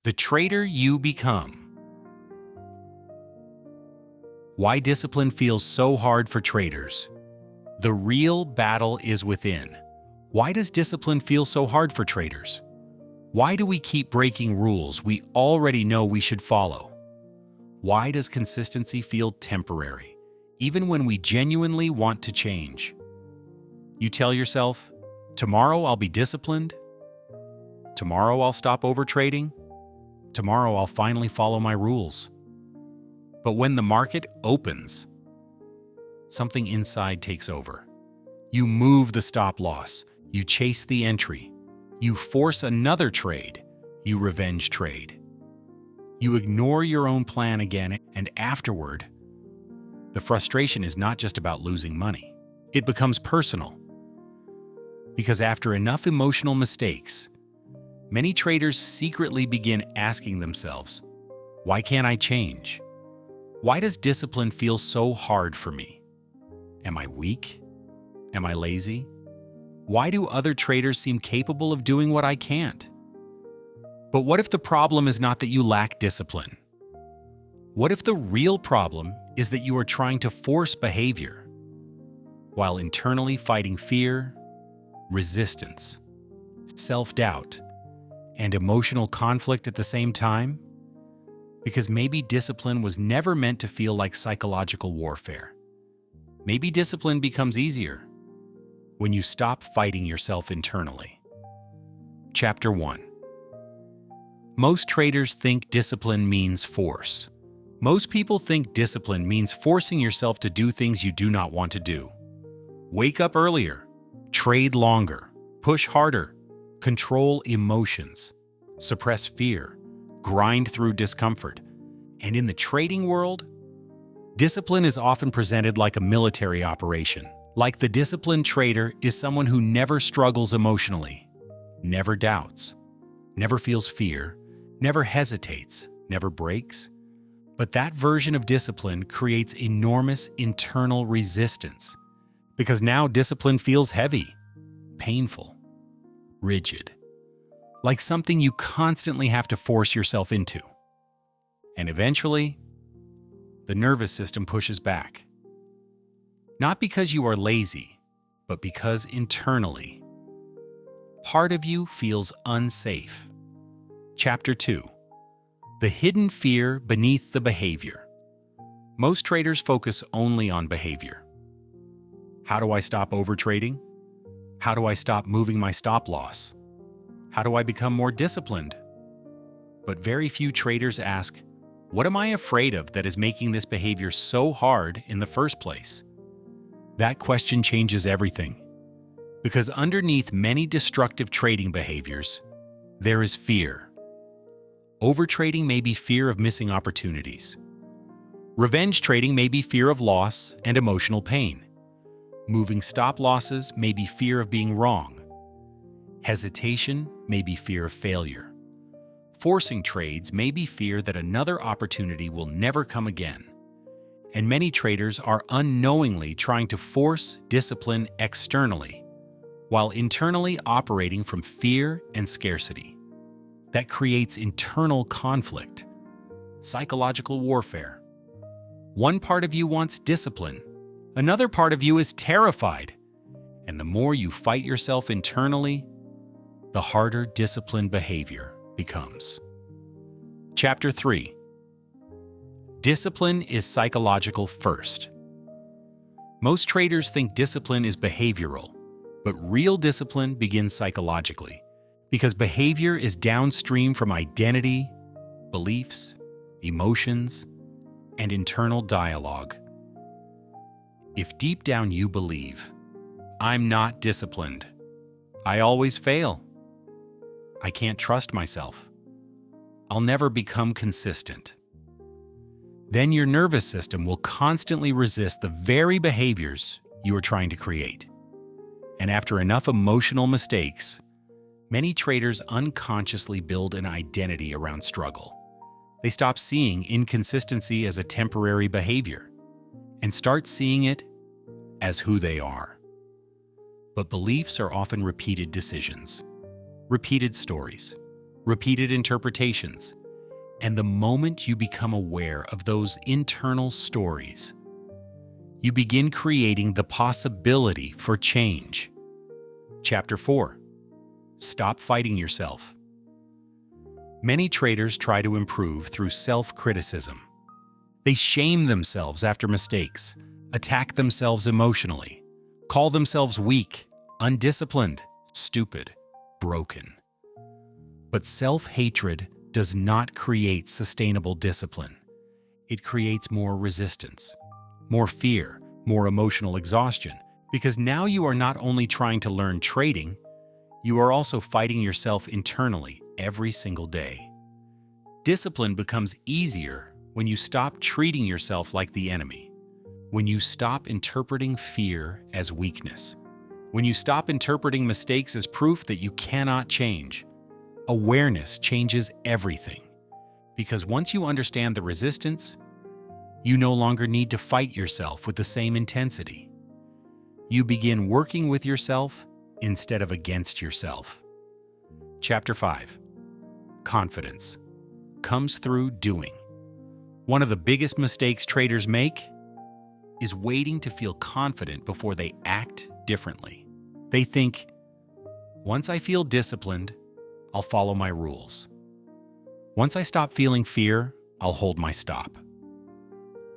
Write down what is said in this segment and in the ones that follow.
The trader you become. Why discipline feels so hard for traders. The real battle is within. Why does discipline feel so hard for traders? Why do we keep breaking rules we already know we should follow? Why does consistency feel temporary, even when we genuinely want to change? You tell yourself, tomorrow I'll be disciplined. Tomorrow I'll stop overtrading. Tomorrow I'll finally follow my rules. But when the market opens, something inside takes over. You move the stop loss. You chase the entry. You force another trade. You revenge trade. You ignore your own plan again, and afterward, the frustration is not just about losing money. It becomes personal. Because after enough emotional mistakes, many traders secretly begin asking themselves, why can't I change? Why does discipline feel so hard for me? Am I weak? Am I lazy? Why do other traders seem capable of doing what I can't? But what if the problem is not that you lack discipline? What if the real problem is that you are trying to force behavior while internally fighting fear, resistance, self-doubt, and emotional conflict at the same time? Because maybe discipline was never meant to feel like psychological warfare. Maybe discipline becomes easier when you stop fighting yourself internally. Chapter 1. Most traders think discipline means force. Most people think discipline means forcing yourself to do things you do not want to do. Wake up earlier, trade longer, push harder, control emotions, suppress fear, grind through discomfort. And in the trading world, discipline is often presented like a military operation. Like the disciplined trader is someone who never struggles emotionally, never doubts, never feels fear, never hesitates, never breaks. But that version of discipline creates enormous internal resistance because now discipline feels heavy, painful, rigid, like something you constantly have to force yourself into. And eventually, the nervous system pushes back. Not because you are lazy, but because internally, part of you feels unsafe. Chapter 2. The hidden fear beneath the behavior. Most traders focus only on behavior. How do I stop overtrading? How do I stop moving my stop loss? How do I become more disciplined? But very few traders ask, what am I afraid of that is making this behavior so hard in the first place? That question changes everything. Because underneath many destructive trading behaviors, there is fear. Overtrading may be fear of missing opportunities. Revenge trading may be fear of loss and emotional pain. Moving stop losses may be fear of being wrong. Hesitation may be fear of failure. Forcing trades may be fear that another opportunity will never come again. And many traders are unknowingly trying to force discipline externally, while internally operating from fear and scarcity. That creates internal conflict, psychological warfare. One part of you wants discipline, another part of you is terrified. And the more you fight yourself internally, the harder disciplined behavior becomes. Chapter 3. Discipline is psychological first. Most traders think discipline is behavioral, but real discipline begins psychologically, because behavior is downstream from identity, beliefs, emotions, and internal dialogue. If deep down you believe, I'm not disciplined, I always fail, I can't trust myself, I'll never become consistent, then your nervous system will constantly resist the very behaviors you are trying to create. And after enough emotional mistakes, many traders unconsciously build an identity around struggle. They stop seeing inconsistency as a temporary behavior and start seeing it as who they are. But beliefs are often repeated decisions, repeated stories, repeated interpretations, and the moment you become aware of those internal stories, you begin creating the possibility for change. Chapter 4. Stop fighting yourself. Many traders try to improve through self-criticism. They shame themselves after mistakes, attack themselves emotionally, call themselves weak, undisciplined, stupid, broken. But self-hatred does not create sustainable discipline. It creates more resistance, more fear, more emotional exhaustion, because now you are not only trying to learn trading, you are also fighting yourself internally every single day. Discipline becomes easier when you stop treating yourself like the enemy, when you stop interpreting fear as weakness, when you stop interpreting mistakes as proof that you cannot change. Awareness changes everything, because once you understand the resistance, you no longer need to fight yourself with the same intensity. You begin working with yourself instead of against yourself. Chapter 5. Confidence comes through doing. One of the biggest mistakes traders make is waiting to feel confident before they act differently. They think, once I feel disciplined, I'll follow my rules. Once I stop feeling fear, I'll hold my stop.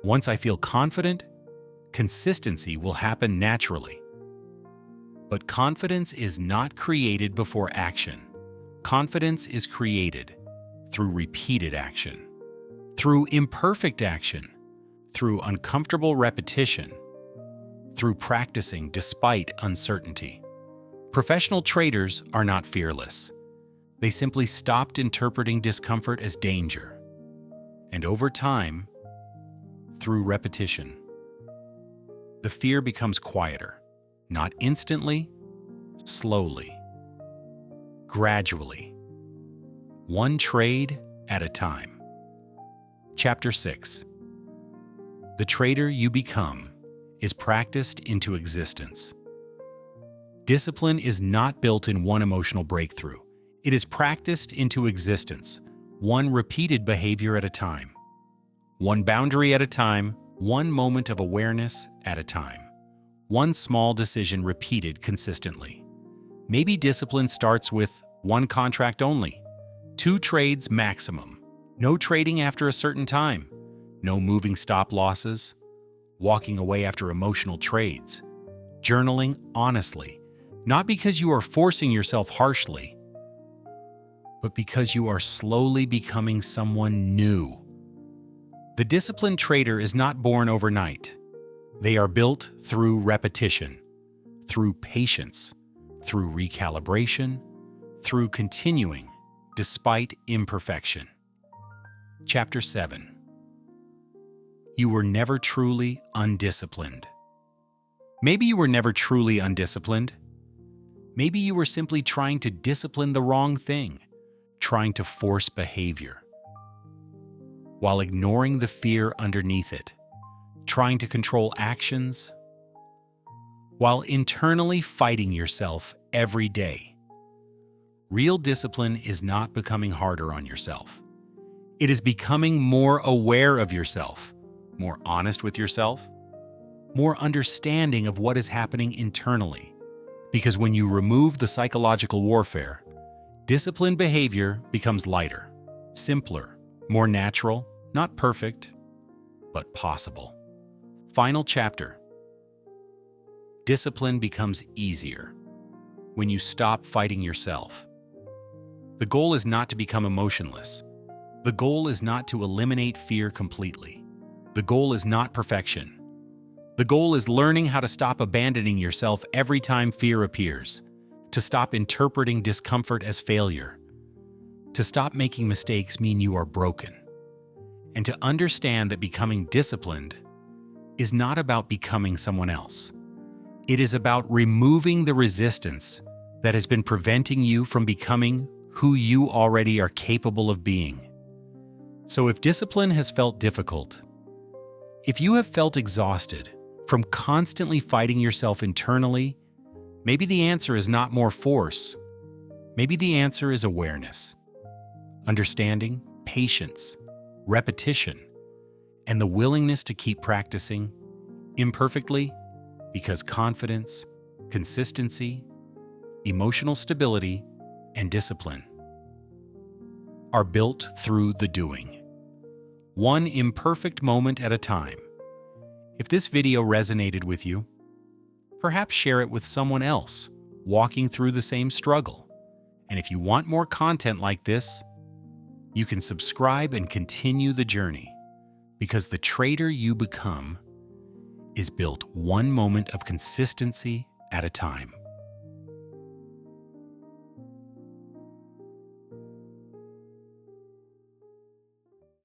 Once I feel confident, consistency will happen naturally. But confidence is not created before action. Confidence is created through repeated action, through imperfect action, through uncomfortable repetition, through practicing despite uncertainty. Professional traders are not fearless. They simply stopped interpreting discomfort as danger. And over time, through repetition, the fear becomes quieter, not instantly, slowly, gradually, one trade at a time. Chapter 6. The trader you become is practiced into existence. Discipline is not built in one emotional breakthrough. It is practiced into existence, one repeated behavior at a time, one boundary at a time, one moment of awareness at a time, one small decision repeated consistently. Maybe discipline starts with one contract only, 2 trades maximum, no trading after a certain time, no moving stop losses, walking away after emotional trades, journaling honestly, not because you are forcing yourself harshly, but because you are slowly becoming someone new. The disciplined trader is not born overnight. They are built through repetition, through patience, through recalibration, through continuing despite imperfection. Chapter 7. You were never truly undisciplined. Maybe you were never truly undisciplined. Maybe you were simply trying to discipline the wrong thing, trying to force behavior, while ignoring the fear underneath it, trying to control actions, while internally fighting yourself every day. Real discipline is not becoming harder on yourself. It is becoming more aware of yourself, more honest with yourself, more understanding of what is happening internally. Because when you remove the psychological warfare, disciplined behavior becomes lighter, simpler, more natural, not perfect, but possible. Final chapter. Discipline becomes easier when you stop fighting yourself. The goal is not to become emotionless. The goal is not to eliminate fear completely. The goal is not perfection. The goal is learning how to stop abandoning yourself every time fear appears, to stop interpreting discomfort as failure, to stop making mistakes mean you are broken, and to understand that becoming disciplined is not about becoming someone else. It is about removing the resistance that has been preventing you from becoming who you already are capable of being. So if discipline has felt difficult, if you have felt exhausted from constantly fighting yourself internally, maybe the answer is not more force. Maybe the answer is awareness. understanding, patience, repetition, and the willingness to keep practicing imperfectly, because confidence, consistency, emotional stability, and discipline are built through the doing, one imperfect moment at a time. If this video resonated with you, perhaps share it with someone else walking through the same struggle. And if you want more content like this, you can subscribe and continue the journey, because the trader you become is built one moment of consistency at a time.